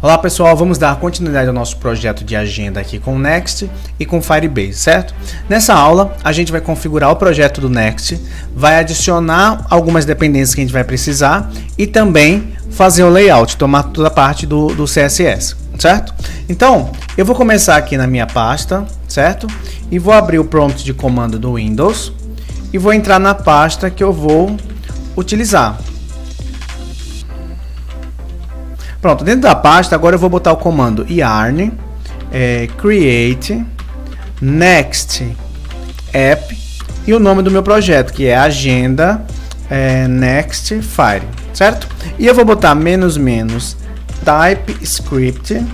Olá pessoal, vamos dar continuidade ao nosso projeto de agenda aqui com o Next e com o Firebase, certo? Nessa aula a gente vai configurar o projeto do Next, vai adicionar algumas dependências que a gente vai precisar e também fazer o layout, tomar toda a parte do CSS, certo? Então, eu vou começar aqui na minha pasta, certo? E vou abrir o prompt de comando do Windows e vou entrar na pasta que eu vou utilizar. Pronto, dentro da pasta, agora eu vou botar o comando yarn, create, next app e o nome do meu projeto, que é agenda next fire, certo? E eu vou botar -typescript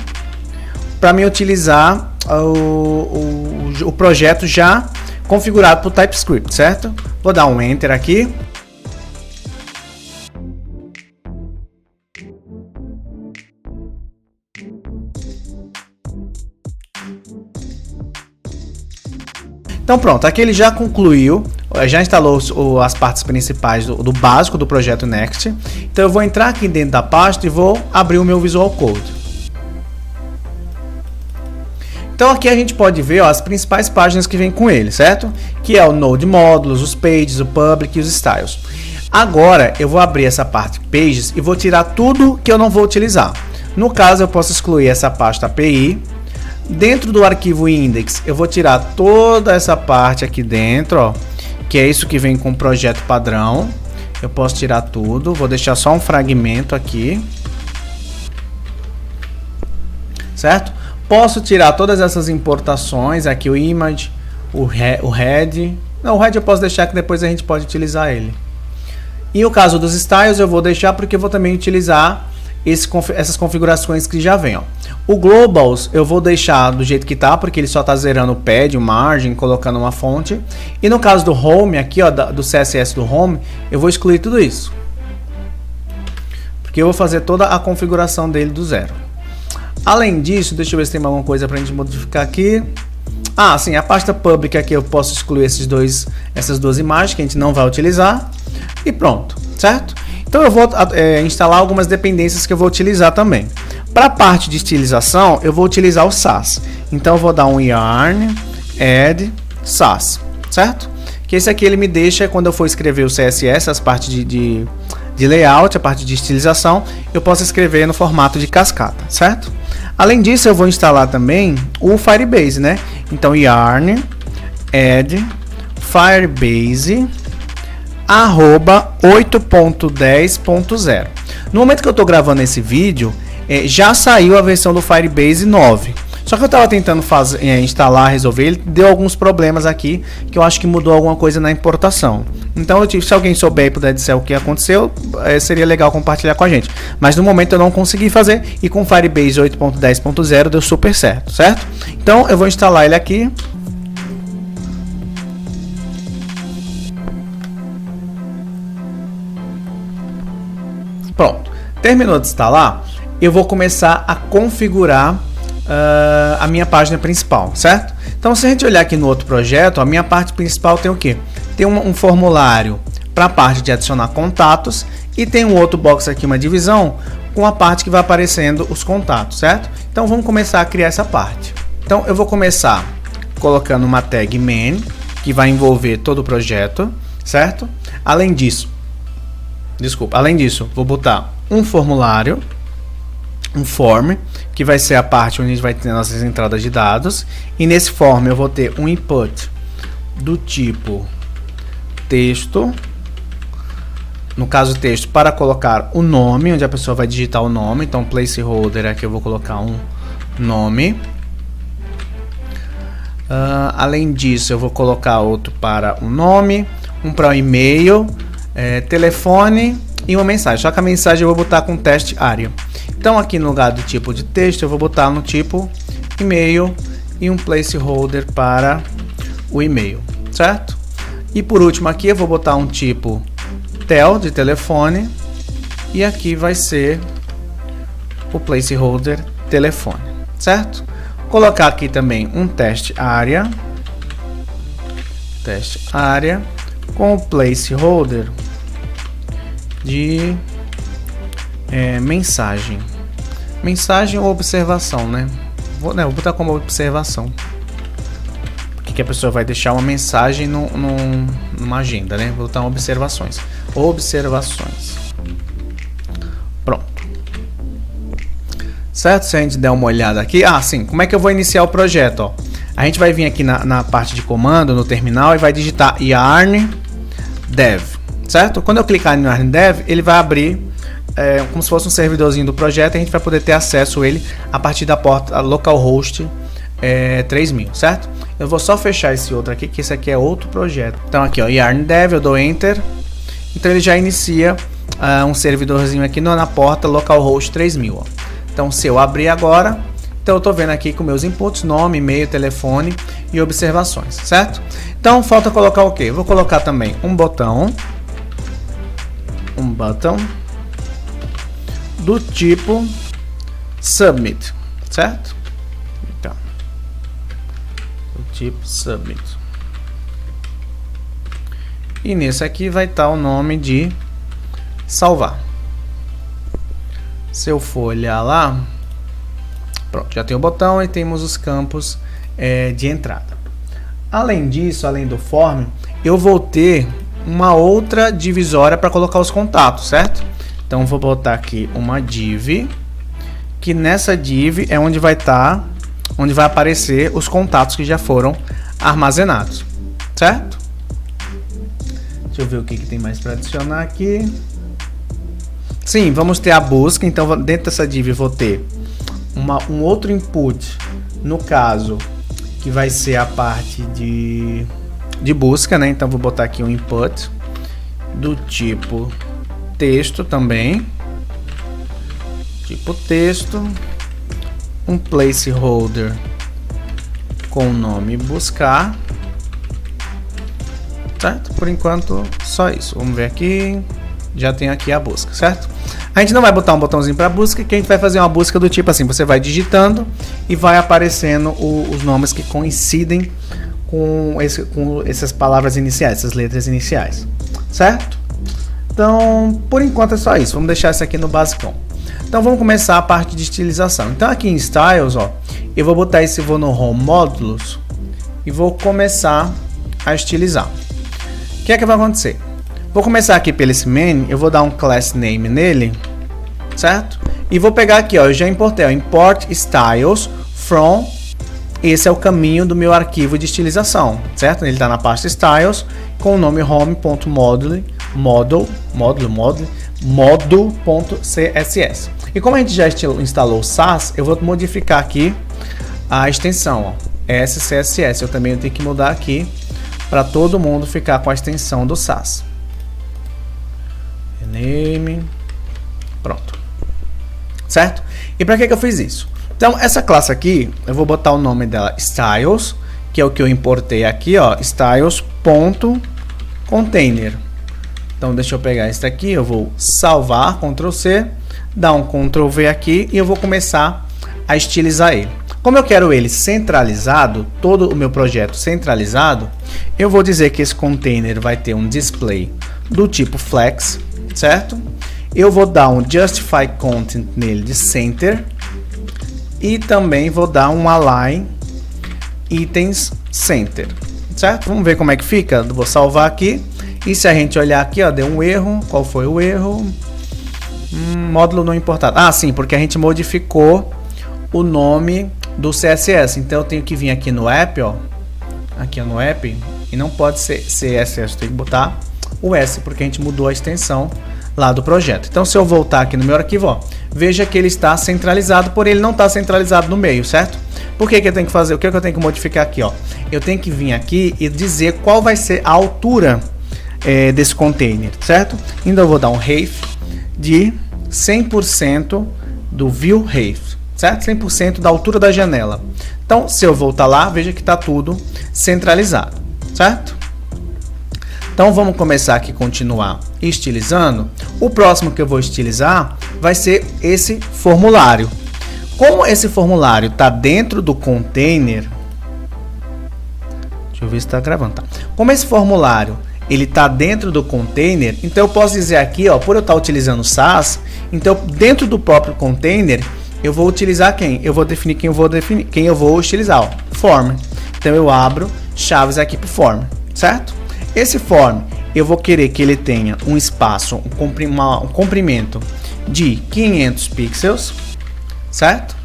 para me utilizar o projeto já configurado para o TypeScript, certo? Vou dar um enter aqui. Então pronto, aqui ele já concluiu, já instalou as partes principais do básico do projeto Next. Então eu vou entrar aqui dentro da pasta e vou abrir o meu Visual Code. Então aqui a gente pode ver as principais páginas que vem com ele, certo? Que é o Node Módulos, os Pages, o Public e os Styles. Agora eu vou abrir essa parte Pages e vou tirar tudo que eu não vou utilizar. No caso eu posso excluir essa pasta API. Dentro do arquivo index, eu vou tirar toda essa parte aqui dentro, ó, que é isso que vem com o projeto padrão. Eu posso tirar tudo, vou deixar só um fragmento aqui, certo? Posso tirar todas essas importações, aqui o image, o head. Não, o head eu posso deixar que depois a gente pode utilizar ele. E o caso dos styles eu vou deixar porque eu vou também utilizar essas configurações que já vem, ó. O globals eu vou deixar do jeito que tá, porque ele só tá zerando o pad, o margin, colocando uma fonte. E no caso do home aqui, ó, do CSS do home, eu vou excluir tudo isso, porque eu vou fazer toda a configuração dele do zero. Além disso, deixa eu ver se tem alguma coisa pra gente modificar aqui. Ah, sim, a pasta public aqui eu posso excluir essas duas imagens que a gente não vai utilizar. E pronto, certo? Então eu vou instalar algumas dependências que eu vou utilizar também. Para a parte de estilização, eu vou utilizar o Sass. Então eu vou dar um yarn add Sass, certo? Que esse aqui ele me deixa, quando eu for escrever o CSS, as partes de layout, a parte de estilização, eu posso escrever no formato de cascata, certo? Além disso, eu vou instalar também o Firebase, né? Então yarn add Firebase @8.10.0. No momento que eu estou gravando esse vídeo, já saiu a versão do Firebase 9. Só que eu estava tentando instalar, resolver, ele deu alguns problemas aqui, que eu acho que mudou alguma coisa na importação. Então, se alguém souber e puder dizer o que aconteceu, seria legal compartilhar com a gente. Mas no momento eu não consegui fazer, e com o Firebase 8.10.0 deu super certo, certo? Então eu vou instalar ele aqui. Pronto, terminou de instalar, eu vou começar a configurar a minha página principal, certo? Então, se a gente olhar aqui no outro projeto, a minha parte principal tem o quê? Tem um formulário para a parte de adicionar contatos e tem um outro box aqui, uma divisão, com a parte que vai aparecendo os contatos, certo? Então, vamos começar a criar essa parte. Então, eu vou começar colocando uma tag main, que vai envolver todo o projeto, certo? Além disso, vou botar um formulário, um form, que vai ser a parte onde a gente vai ter nossas entradas de dados. E nesse form eu vou ter um input do tipo texto, no caso texto, para colocar o nome, onde a pessoa vai digitar o nome. Então placeholder aqui eu vou colocar um nome. Além disso eu vou colocar outro para o nome, um para o e-mail, telefone e uma mensagem. Só que a mensagem eu vou botar com teste área. Então aqui no lugar do tipo de texto eu vou botar no tipo e-mail e um placeholder para o e-mail, certo? E por último aqui eu vou botar um tipo tel de telefone e aqui vai ser o placeholder telefone, certo? Colocar aqui também um teste área com o placeholder de mensagem. Mensagem ou observação, né? Vou botar como observação. Porque que a pessoa vai deixar uma mensagem numa agenda, né? Vou botar observações. Observações. Pronto. Certo? Se a gente der uma olhada aqui. Ah, sim. Como é que eu vou iniciar o projeto? Ó? A gente vai vir aqui na parte de comando, no terminal, e vai digitar yarn dev. Certo? Quando eu clicar no yarn dev, ele vai abrir como se fosse um servidorzinho do projeto, e a gente vai poder ter acesso a ele a partir da porta localhost 3000, certo? Eu vou só fechar esse outro aqui, que esse aqui é outro projeto. Então aqui, ó, yarn dev, eu dou enter. Então ele já inicia um servidorzinho aqui na porta localhost 3000. Ó. Então se eu abrir agora, então eu estou vendo aqui com meus inputs, nome, e-mail, telefone e observações, certo? Então falta colocar o quê? Vou colocar também um botão do tipo submit, certo? Então, do tipo submit. E nesse aqui vai estar o nome de salvar. Se eu for olhar lá, pronto, já tem o botão e temos os campos de entrada. Além disso, além do form, eu vou ter uma outra divisória para colocar os contatos, certo? Então vou botar aqui uma div, que nessa div é onde vai aparecer os contatos que já foram armazenados, certo? Deixa eu ver o que tem mais para adicionar aqui. Sim, vamos ter a busca. Então dentro dessa div eu vou ter um outro input, no caso que vai ser a parte de busca, né? Então vou botar aqui um input do tipo texto também, tipo texto, um placeholder com o nome buscar, certo? Por enquanto só isso. Vamos ver aqui, já tem aqui a busca, certo? A gente não vai botar um botãozinho para busca, que a gente vai fazer uma busca do tipo assim, você vai digitando e vai aparecendo os nomes que coincidem com essas palavras iniciais, essas letras iniciais, certo? Então, por enquanto é só isso. Vamos deixar isso aqui no basicão. Então, vamos começar a parte de estilização. Então, aqui em Styles, ó, eu vou botar vou no Home Módulos e vou começar a estilizar. O que é que vai acontecer? Vou começar aqui pelo esse main, eu vou dar um class name nele, certo? E vou pegar aqui, ó, eu já importei, ó, import styles from. Esse é o caminho do meu arquivo de estilização, certo? Ele está na pasta styles com o nome module.css. E como a gente já instalou o Sass, eu vou modificar aqui a extensão, ó, SCSS. Eu também tenho que mudar aqui para todo mundo ficar com a extensão do Sass. Rename. Pronto. Certo? E para que eu fiz isso? Então, essa classe aqui, eu vou botar o nome dela Styles, que é o que eu importei aqui, ó, styles.container. Então, deixa eu pegar esse aqui, eu vou salvar, Ctrl C, dar um Ctrl V aqui e eu vou começar a estilizar ele. Como eu quero ele centralizado, todo o meu projeto centralizado, eu vou dizer que esse container vai ter um display do tipo flex, certo? Eu vou dar um justify content nele de center e também vou dar um align items center, certo? Vamos ver como é que fica. Vou salvar aqui e se a gente olhar aqui, ó, deu um erro. Qual foi o erro? Módulo não importado. Ah, sim, porque a gente modificou o nome do CSS. Então eu tenho que vir aqui no app, ó, aqui no app, e não pode ser CSS, eu tenho que botar o S, porque a gente mudou a extensão lá do projeto. Então se eu voltar aqui no meu arquivo, ó, veja que ele está centralizado, porém ele não está centralizado no meio, certo? Por que eu tenho que fazer? O que eu tenho que modificar aqui, ó? Eu tenho que vir aqui e dizer qual vai ser a altura desse container, certo? Então eu vou dar um height de 100% do view height, certo? 100% da altura da janela. Então se eu voltar lá, veja que está tudo centralizado, certo? Então vamos começar aqui, continuar estilizando. O próximo que eu vou estilizar vai ser esse formulário. Como esse formulário está dentro do container, deixa eu ver se está gravando, tá? Como esse formulário ele está dentro do container, então eu posso dizer aqui, ó, por eu estar utilizando o Sass, então dentro do próprio container eu vou utilizar quem? Eu vou definir quem eu vou utilizar, ó, form. Então eu abro chaves aqui para o form, certo? Esse form, eu vou querer que ele tenha um espaço, um comprimento de 500 pixels, certo?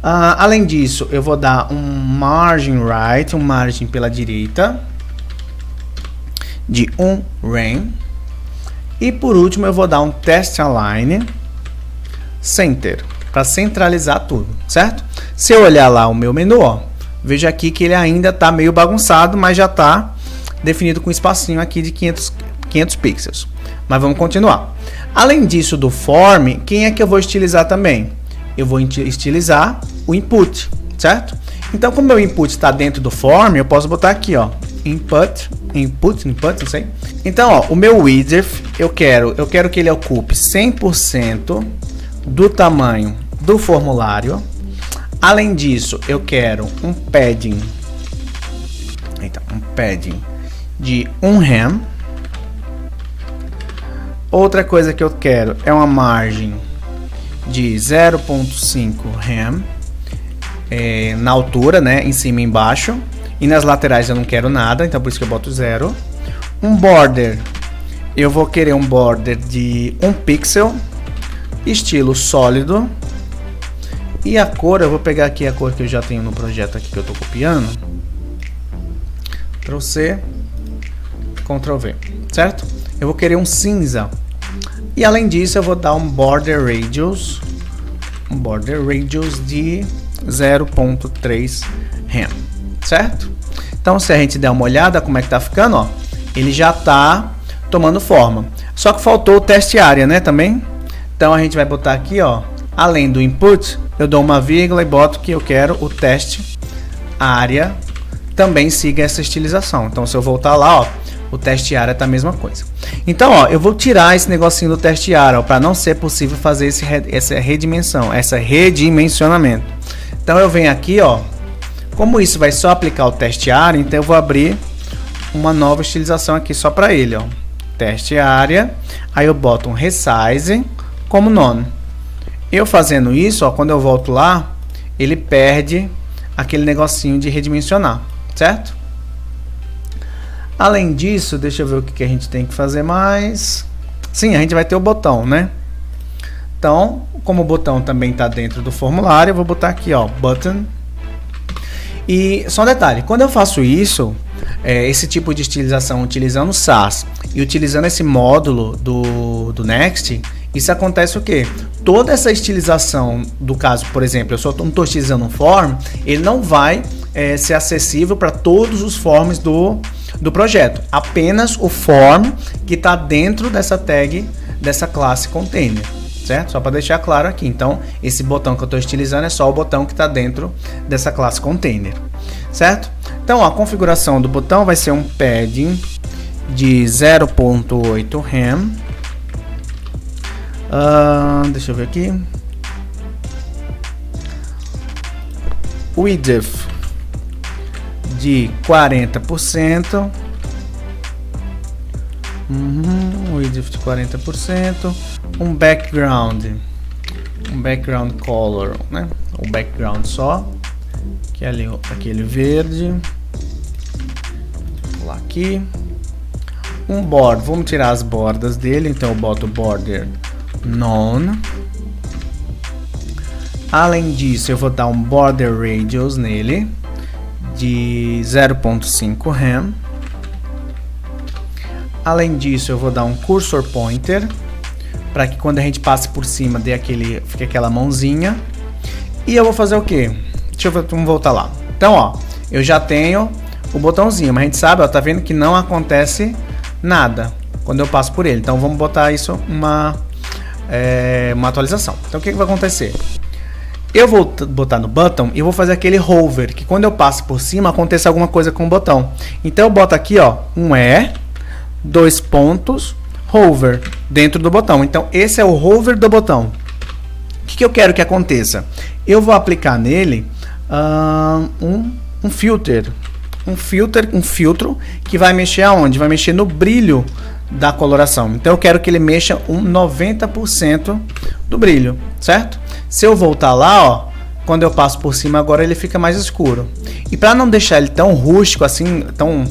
Além disso, eu vou dar um margin right, margem pela direita, de 1 rem. E por último, eu vou dar um test align center, para centralizar tudo, certo? Se eu olhar lá o meu menu, ó, veja aqui que ele ainda está meio bagunçado, mas já está definido com um espacinho aqui de 500 pixels. Mas vamos continuar. Além disso do form, quem é que eu vou estilizar também? Eu vou estilizar o input, certo? Então, como meu input está dentro do form, eu posso botar aqui, ó, input, não sei. Então, ó, o meu width, eu quero que ele ocupe 100% do tamanho do formulário. Além disso, eu quero um padding, de 1 rem. Outra coisa que eu quero é uma margem de 0.5 rem na altura, né, em cima e embaixo, e nas laterais eu não quero nada, então por isso que eu boto 0. Um border, eu vou querer um border de 1 pixel, estilo sólido, e a cor, eu vou pegar aqui a cor que eu já tenho no projeto aqui que eu estou copiando, Ctrl C, Ctrl V, certo? Eu vou querer um cinza. E além disso, eu vou dar um border radius de 0.3 rem, certo? Então, se a gente der uma olhada como é que tá ficando, ó, ele já tá tomando forma. Só que faltou o teste área, né, também? Então, a gente vai botar aqui, ó, além do input, eu dou uma vírgula e boto que eu quero o teste área também siga essa estilização. Então, se eu voltar lá, ó, o teste área tá a mesma coisa. Então, ó, eu vou tirar esse negocinho do teste área, para não ser possível fazer essa redimensionamento. Então, eu venho aqui, ó, como isso vai só aplicar o teste área, então eu vou abrir uma nova estilização aqui só para ele, ó. Teste área, aí eu boto um resize como none. Eu fazendo isso, ó, quando eu volto lá, ele perde aquele negocinho de redimensionar, certo? Além disso, deixa eu ver o que a gente tem que fazer mais. Sim, a gente vai ter o botão, né? Então, como o botão também está dentro do formulário, eu vou botar aqui, ó, button. E só um detalhe, quando eu faço isso, esse tipo de estilização utilizando o Sass e utilizando esse módulo do Next, isso acontece o quê? Toda essa estilização, do caso, por exemplo, eu só não estou utilizando um form, ele não vai ser acessível para todos os forms do projeto. Apenas o form que está dentro dessa tag, dessa classe container, certo? Só para deixar claro aqui. Então, esse botão que eu estou estilizando é só o botão que está dentro dessa classe container, certo? Então, ó, a configuração do botão vai ser um padding de 0.8 rem. Deixa eu ver aqui. Width de 40%. Width de 40%. Um background color, né? O background só, que é ali aquele verde. Vou lá aqui. Um border, vamos tirar as bordas dele, então eu boto border none. Além disso, eu vou dar um border radius nele de 0.5 rem. Além disso, eu vou dar um cursor pointer para que quando a gente passe por cima fique aquela mãozinha. E eu vou fazer o que? Vamos voltar lá. Então, ó, eu já tenho o botãozinho, mas a gente sabe, ó, tá vendo que não acontece nada quando eu passo por ele. Então, vamos botar isso uma atualização. Então, o que vai acontecer? Eu vou botar no button e vou fazer aquele hover, que quando eu passo por cima aconteça alguma coisa com o botão. Então eu boto aqui, ó, um dois pontos, hover dentro do botão. Então esse é o hover do botão. O que eu quero que aconteça? Eu vou aplicar nele um filtro que vai mexer aonde? Vai mexer no brilho da coloração. Então eu quero que ele mexa 90% do brilho, certo? Se eu voltar lá, ó, quando eu passo por cima agora ele fica mais escuro. E para não deixar ele tão rústico assim, tão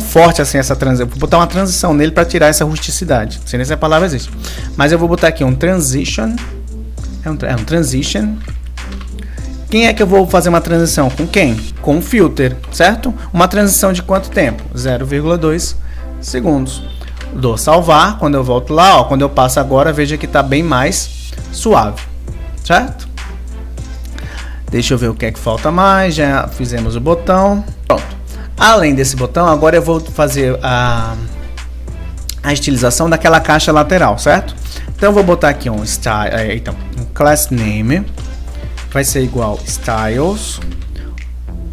forte assim essa transição, vou botar uma transição nele para tirar essa rusticidade. Não sei nem se a palavra existe. Mas eu vou botar aqui um transition. É um transition. Quem é que eu vou fazer uma transição? Com quem? Com o filter, certo? Uma transição de quanto tempo? 0,2 segundos. Dou salvar, quando eu volto lá, ó, quando eu passo agora, veja que está bem mais suave, certo? Deixa eu ver o que é que falta mais, já fizemos o botão. Pronto. Além desse botão, agora eu vou fazer a estilização daquela caixa lateral, certo? Então eu vou botar aqui um class name. Vai ser igual styles,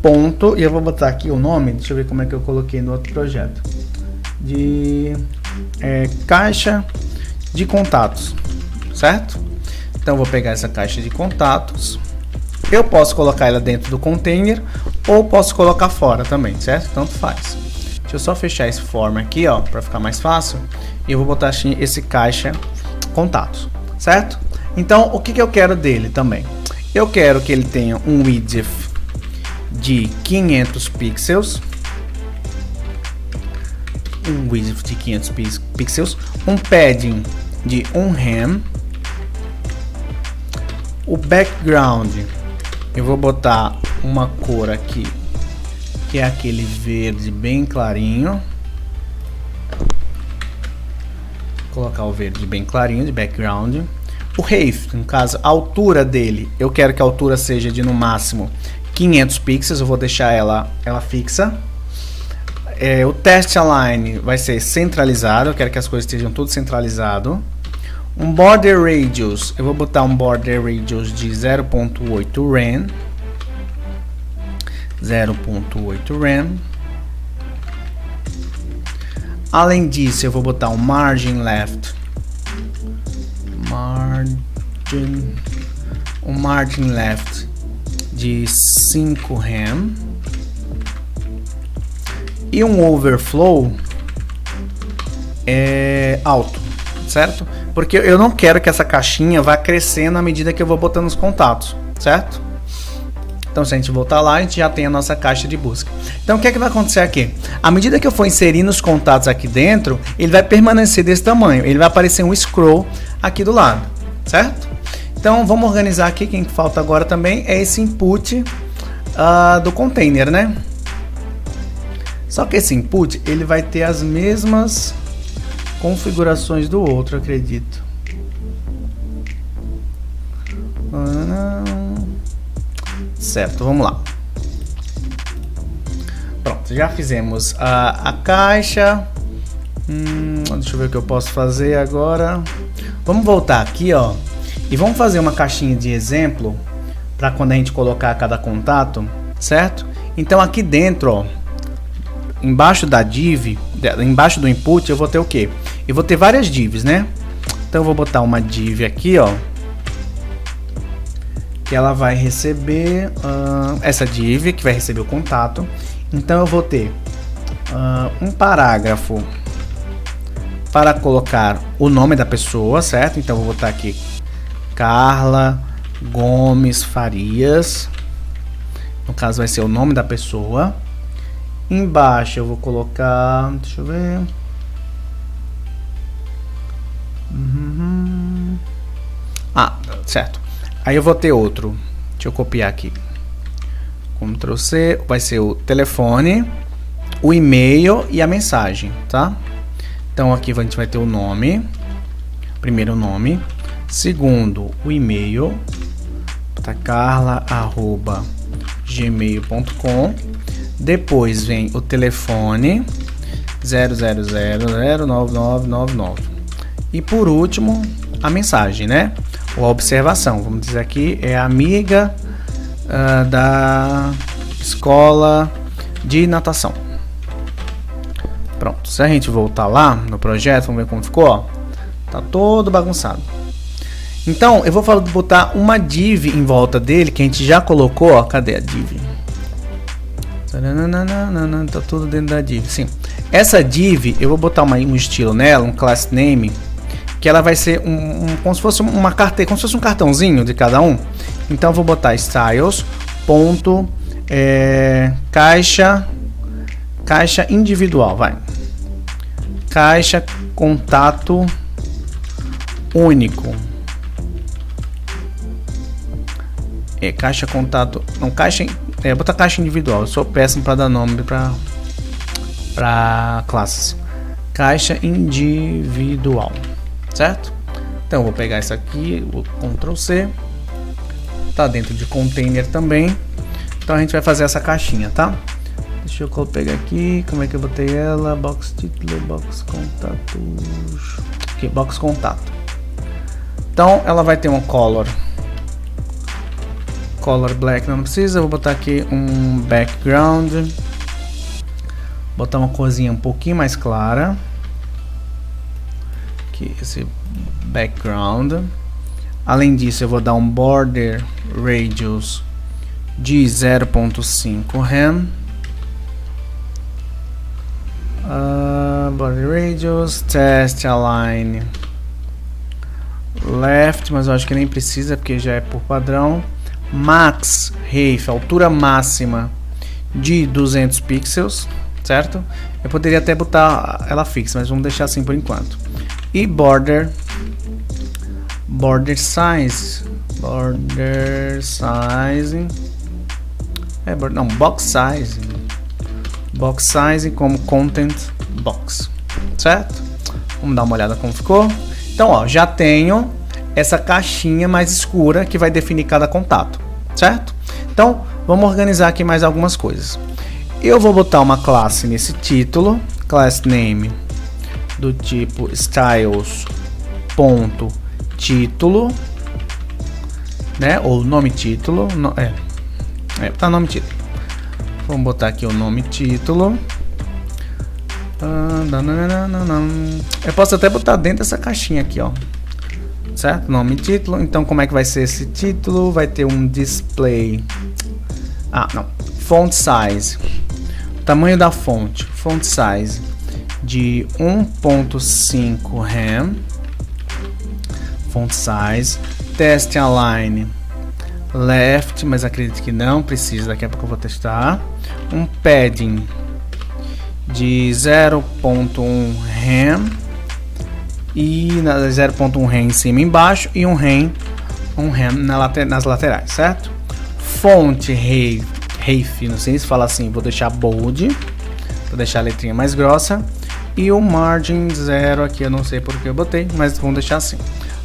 ponto, e eu vou botar aqui o nome, deixa eu ver como é que eu coloquei no outro projeto, de caixa de contatos, certo? Então eu vou pegar essa caixa de contatos, eu posso colocar ela dentro do container, ou posso colocar fora também, certo? Tanto faz. Deixa eu só fechar esse form aqui, ó, para ficar mais fácil, e eu vou botar assim, esse caixa contatos, certo? Então o que eu quero dele também? Eu quero que ele tenha um width de 500 pixels, um padding de 1 rem, o background eu vou botar uma cor aqui que é aquele verde bem clarinho, vou colocar o verde bem clarinho de background. O height, no caso, a altura dele, eu quero que a altura seja de no máximo 500 pixels, eu vou deixar ela fixa. O test align vai ser centralizado, eu quero que as coisas estejam tudo centralizado. Um border radius, eu vou botar um border radius de 0.8 rem. 0.8 rem. Além disso, eu vou botar um margin left. Margin left de 5 rem e um overflow alto, certo? Porque eu não quero que essa caixinha vá crescendo à medida que eu vou botando os contatos, certo? Então se a gente voltar lá, a gente já tem a nossa caixa de busca. Então o que é que vai acontecer aqui? À medida que eu for inserindo os contatos aqui dentro, ele vai permanecer desse tamanho, ele vai aparecer um scroll aqui do lado, certo? Então vamos organizar aqui, quem falta agora também é esse input do container, né? Só que esse input ele vai ter as mesmas configurações do outro, acredito. Certo, vamos lá. Pronto, já fizemos a caixa. Deixa eu ver o que eu posso fazer agora. Vamos voltar aqui, ó. E vamos fazer uma caixinha de exemplo para quando a gente colocar cada contato, certo? Então aqui dentro, ó, embaixo da div, embaixo do input, eu vou ter o quê? Eu vou ter várias divs, né? Então eu vou botar uma div aqui, ó, que ela vai receber essa div que vai receber o contato. Então eu vou ter um parágrafo para colocar o nome da pessoa, certo? Então eu vou botar aqui Carla Gomes Farias, no caso vai ser o nome da pessoa. Embaixo eu vou colocar, deixa eu ver, certo. Aí eu vou ter outro, deixa eu copiar aqui, Ctrl C, vai ser o telefone, o e-mail e a mensagem, tá? Então aqui a gente vai ter o nome, primeiro o nome, segundo o e-mail, tá, carla@gmail.com. Depois vem o telefone 0000999. E por último a mensagem, né? Ou a observação, vamos dizer aqui, é amiga da escola de natação. Pronto, se a gente voltar lá no projeto, vamos ver como ficou, ó. Tá todo bagunçado. Então eu vou botar uma div em volta dele que a gente já colocou, ó. Cadê a div? Tá tudo dentro da div, sim. Essa div eu vou botar um estilo nela, um class name, que ela vai ser como se fosse uma carteira, como se fosse um cartãozinho de cada um. Então eu vou botar styles ponto caixa individual, vai. Caixa contato único. Caixa contato, não, caixa, botar caixa individual. Eu sou péssimo para dar nome para classes. Caixa individual, certo? Então eu vou pegar isso aqui, o Ctrl C, tá dentro de container também. Então a gente vai fazer essa caixinha, tá? Deixa eu pegar aqui, como é que eu botei ela? Box título, box contatos. Aqui, box contato. Então ela vai ter um color black, não precisa. Eu vou botar aqui um background, botar uma corzinha um pouquinho mais clara. Aqui esse background. Além disso, eu vou dar um border radius de 0.5 rem. Border radius, test align left, mas eu acho que nem precisa porque já é por padrão. Max height, altura máxima de 200 pixels, certo? Eu poderia até botar ela fixa, mas vamos deixar assim por enquanto. E border size, box size como content box, certo? Vamos dar uma olhada como ficou. Então, ó, já tenho essa caixinha mais escura que vai definir cada contato, certo? Então, vamos organizar aqui mais algumas coisas. Eu vou botar uma classe nesse título, class name do tipo styles.título, né? Ou nome título, tá nome título. Vamos botar aqui o nome título. Eu posso até botar dentro dessa caixinha aqui, ó. Certo? Nome título. Então como é que vai ser esse título? Vai ter um display. Font size. Tamanho da fonte. Font size de 1.5 rem. Font size. Test align left, mas acredito que não precisa, daqui a pouco eu vou testar. Um padding de 0.1 rem e 0.1 rem em cima e embaixo e um rem nas laterais, certo? Font height, não sei se fala assim, vou deixar bold, vou deixar a letrinha mais grossa, e o margin 0 aqui, eu não sei porque eu botei, mas vamos deixar assim.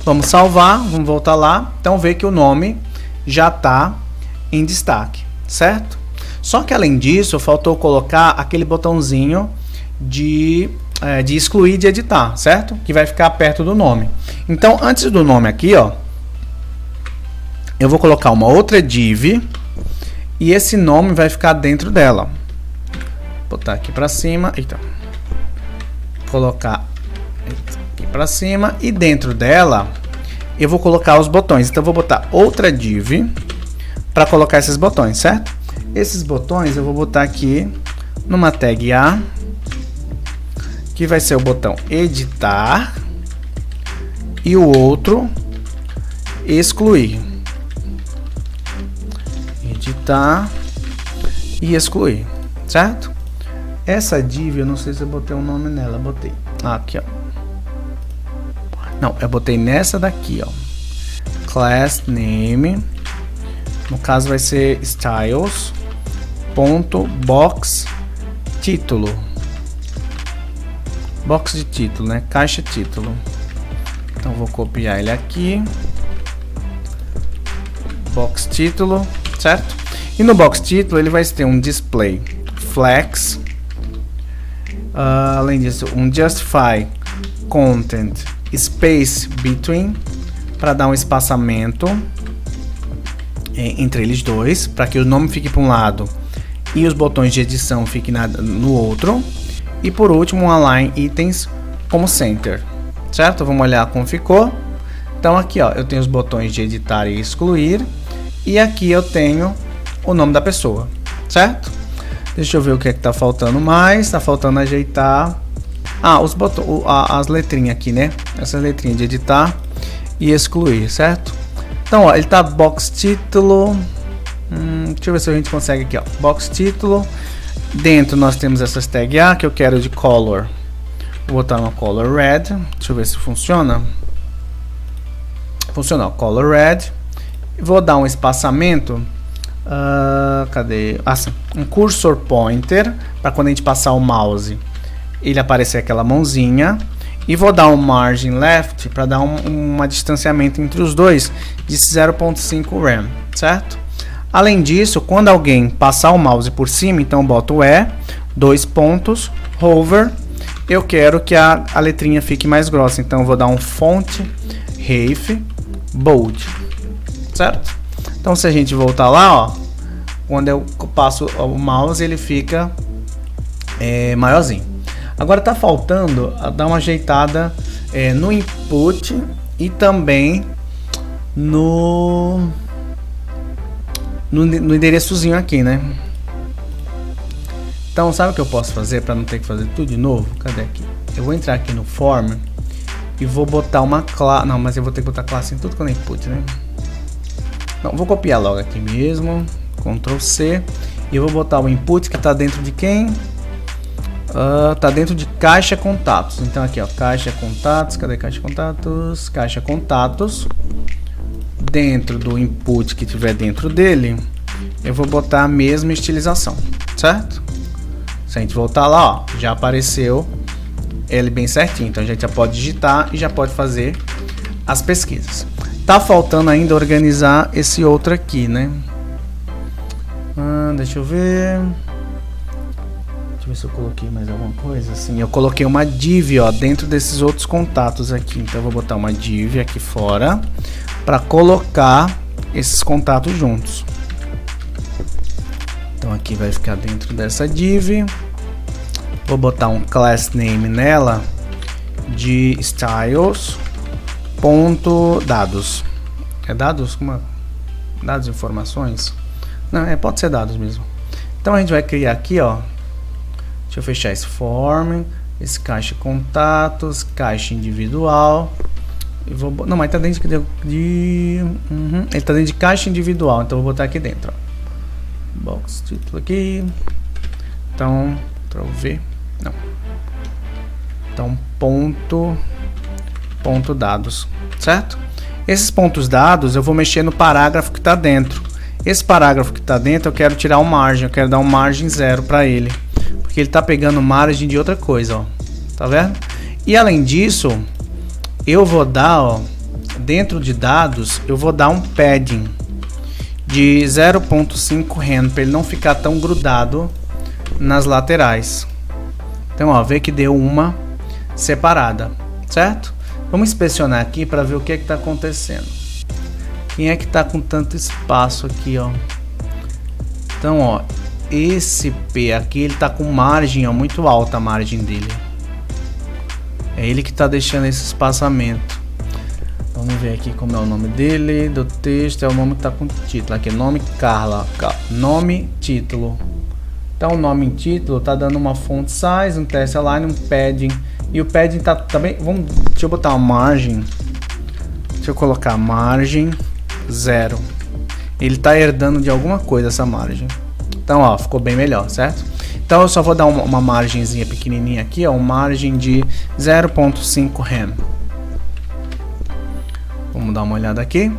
Vamos salvar, vamos voltar lá. Então vê que o nome já está em destaque, certo? Só que além disso, faltou colocar aquele botãozinho de excluir de editar, certo? Que vai ficar perto do nome. Então, antes do nome aqui, ó, eu vou colocar uma outra div e esse nome vai ficar dentro dela. Vou botar aqui para cima, então, colocar aqui para cima e dentro dela eu vou colocar os botões. Então eu vou botar outra div para colocar esses botões, certo? Esses botões eu vou botar aqui numa tag A, que vai ser o botão editar, e o outro excluir. Editar e excluir, certo? Essa div eu não sei se eu botei um nome nela, botei. Aqui, ó. Não, eu botei nessa daqui, ó. Class name. No caso vai ser styles.box título. Box de título, né? Caixa título. Então vou copiar ele aqui. Box título, certo? E no box título ele vai ter um display flex. Além disso, um justify content space between, para dar um espaçamento entre eles dois, para que o nome fique para um lado e os botões de edição fiquem no outro. E por último, um align itens como center, certo? Vamos olhar como ficou. Então aqui, ó, eu tenho os botões de editar e excluir, e aqui eu tenho o nome da pessoa, certo? Deixa eu ver o que é que tá faltando mais. Tá faltando ajeitar os botões, as letrinhas aqui, né? Essas letrinhas de editar e excluir, certo? Então, ó, ele tá box título. Deixa eu ver se a gente consegue aqui, ó. Box título. Dentro nós temos essas tags A que eu quero de color. Vou botar uma color red. Deixa eu ver se funciona. Funcionou, color red. Vou dar um espaçamento. Cadê? Sim, um cursor pointer para quando a gente passar o mouse ele aparecer aquela mãozinha. E vou dar um margin left para dar um distanciamento entre os dois de 0.5 rem, certo? Além disso, quando alguém passar o mouse por cima, então eu boto E, 2 pontos, hover. Eu quero que a letrinha fique mais grossa, então eu vou dar um font ref bold, certo? Então se a gente voltar lá, ó, quando eu passo o mouse ele fica maiorzinho. Agora tá faltando dar uma ajeitada no input e também no endereçozinho aqui, né? Então sabe o que eu posso fazer para não ter que fazer tudo de novo? Cadê aqui? Eu vou entrar aqui no form e vou botar uma classe. Não, mas eu vou ter que botar classe em tudo quando é input, né? Não, vou copiar logo aqui mesmo. Ctrl C. E eu vou botar o input que está dentro de quem? Tá dentro de caixa contatos. Então aqui, ó, caixa contatos. Cadê caixa contatos? Caixa contatos. Dentro do input que tiver dentro dele, eu vou botar a mesma estilização, certo? Se a gente voltar lá, ó, já apareceu ele bem certinho. Então a gente já pode digitar e já pode fazer as pesquisas. Tá faltando ainda organizar esse outro aqui, né? Deixa eu ver. Deixa eu ver se eu coloquei mais alguma coisa. Sim, eu coloquei uma div, ó, dentro desses outros contatos aqui. Então eu vou botar uma div aqui fora para colocar esses contatos juntos. Então aqui vai ficar dentro dessa div. Vou botar um class name nela de styles.dados. É dados? Como? Dados, informações? Não, pode ser dados mesmo. Então a gente vai criar aqui, ó. Deixa eu fechar esse form, esse caixa contatos, caixa individual. Não, mas tá dentro de ele tá dentro de caixa individual, então eu vou botar aqui dentro, ó. Box título aqui. Então, Ctrl V. Não. Então, ponto dados, certo? Esses pontos dados eu vou mexer no parágrafo que está dentro. Esse parágrafo que está dentro eu quero tirar um margem, eu quero dar um margem 0 para ele, porque ele está pegando margem de outra coisa, ó. Tá vendo? E além disso, eu vou dar, ó, dentro de dados, eu vou dar um padding de 0.5 rem para ele não ficar tão grudado nas laterais. Então, ó, vê que deu uma separada, certo? Vamos inspecionar aqui para ver o que está acontecendo. Quem é que está com tanto espaço aqui, ó? Então, ó, esse P aqui, ele está com margem, ó, muito alta a margem dele. É ele que está deixando esse espaçamento. Vamos ver aqui como é o nome dele, do texto, é o nome que está com título. Aqui, nome Carla, nome, título. Então, o nome em título está dando uma font size, um text align, um padding. E o padding tá também. Deixa eu botar uma margem. Deixa eu colocar margem 0. Ele está herdando de alguma coisa essa margem. Então, ó, ficou bem melhor, certo? Então, eu só vou dar uma margenzinha pequenininha aqui, ó, uma margem de 0.5 rem. Vamos dar uma olhada aqui.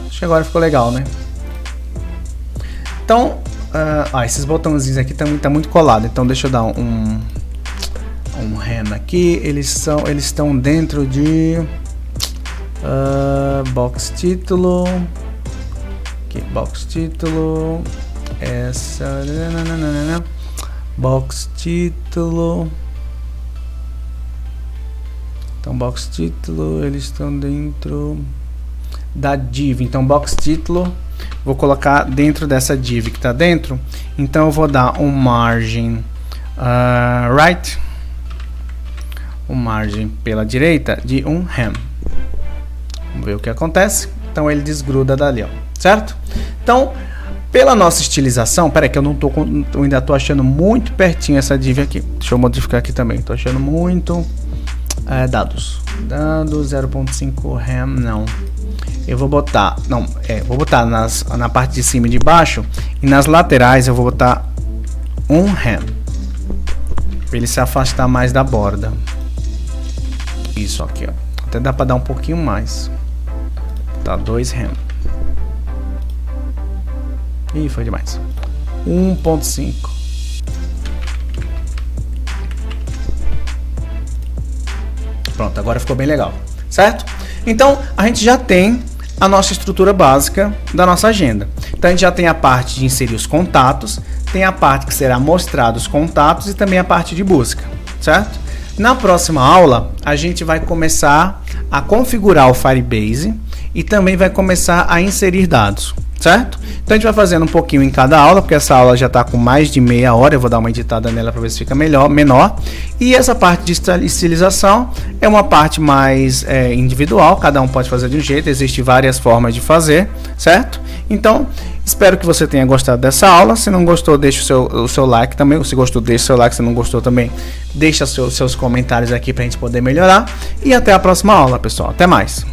Acho que agora ficou legal, né? Então, esses botãozinhos aqui também tá muito colado. Então, deixa eu dar um rem aqui. Eles estão dentro de box título. Aqui, box título. Box título. Então, box título, eles estão dentro da div. Então, box título, vou colocar dentro dessa div que está dentro. Então, eu vou dar um margem right, um margem pela direita de 1 rem. Vamos ver o que acontece. Então, ele desgruda dali, ó, certo? Então, Pela nossa estilização, peraí que eu não tô eu ainda tô achando muito pertinho essa div aqui. Deixa eu modificar aqui também. Tô achando muito dados 0.5 RAM, não. Eu vou botar, vou botar na parte de cima e de baixo, e nas laterais eu vou botar 1 RAM, para ele se afastar mais da borda. Isso aqui, ó. Até dá para dar um pouquinho mais. Tá, 2 RAM. Ih, foi demais. 1.5. Pronto, agora ficou bem legal, certo? Então, a gente já tem a nossa estrutura básica da nossa agenda. Então, a gente já tem a parte de inserir os contatos, tem a parte que será mostrar os contatos e também a parte de busca, certo? Na próxima aula, a gente vai começar a configurar o Firebase e também vai começar a inserir dados, certo? Então, a gente vai fazendo um pouquinho em cada aula, porque essa aula já está com mais de meia hora, eu vou dar uma editada nela para ver se fica menor. E essa parte de estilização é uma parte mais individual, cada um pode fazer de um jeito, existem várias formas de fazer, certo? Então, espero que você tenha gostado dessa aula. Se não gostou, deixa o seu like também. Se gostou, deixa o seu like. Se não gostou também, deixa seus comentários aqui para a gente poder melhorar. E até a próxima aula, pessoal. Até mais!